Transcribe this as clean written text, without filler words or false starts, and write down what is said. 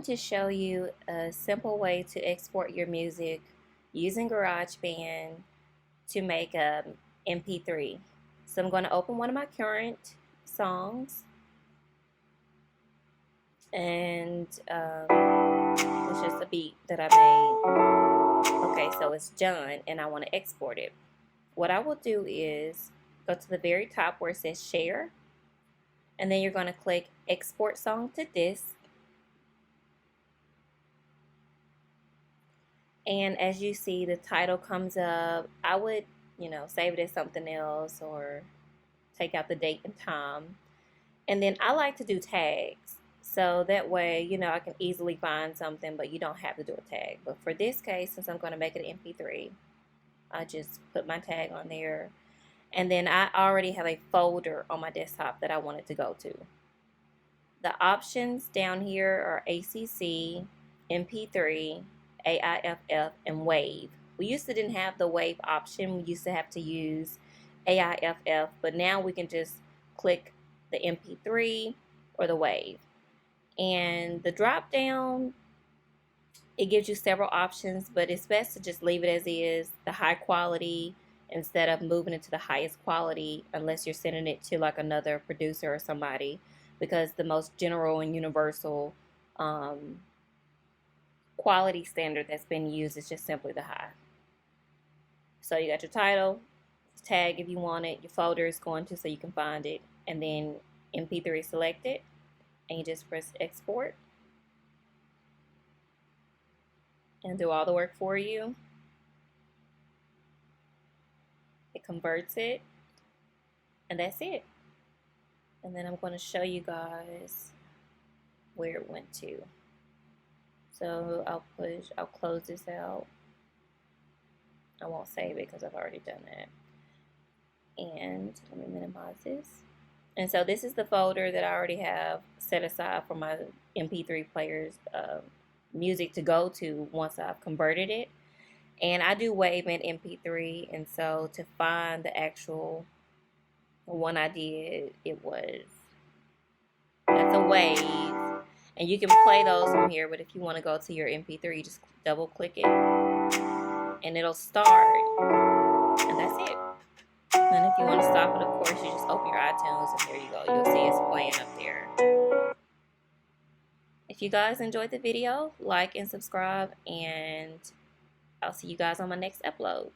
to show you a simple way to export your music using GarageBand to make a MP3. So I'm going to open one of my current songs, and it's just a beat that I made. Okay, so it's done and I want to export it. What I will do is go to the very top where it says share, and then you're going to click export song to disk. And as you see, the title comes up. I would, save it as something else or take out the date and time. And then I like to do tags. So that way, I can easily find something, but you don't have to do a tag. But for this case, since I'm going to make it an MP3, I just put my tag on there. And then I already have a folder on my desktop that I want it to go to. The options down here are ACC, MP3, AIFF, and WAV. We used to didn't have the WAV option. We used to have to use AIFF, but now we can just click the MP3 or the WAV. And the drop down, it gives you several options, but it's best to just leave it as is, the high quality, instead of moving it to the highest quality unless you're sending it to like another producer or somebody, because the most general and universal quality standard that's been used is just simply the high. So you got your title, tag if you want it, your folder is going to so you can find it, and then MP3 selected, and you just press export and do all the work for you. It converts it, and that's it. And then I'm going to show you guys where it went to. So I'll close this out. I won't save it because I've already done that. And let me minimize this. And so this is the folder that I already have set aside for my MP3 player's music to go to once I've converted it. And I do WAV and MP3, and so to find the actual one I did, that's a WAV. And you can play those from here, but if you want to go to your MP3, you just double click it and it'll start, and that's it. And if you want to stop it, of course, you just open your iTunes and there you go. You'll see it's playing up there. If you guys enjoyed the video, like and subscribe, and I'll see you guys on my next upload.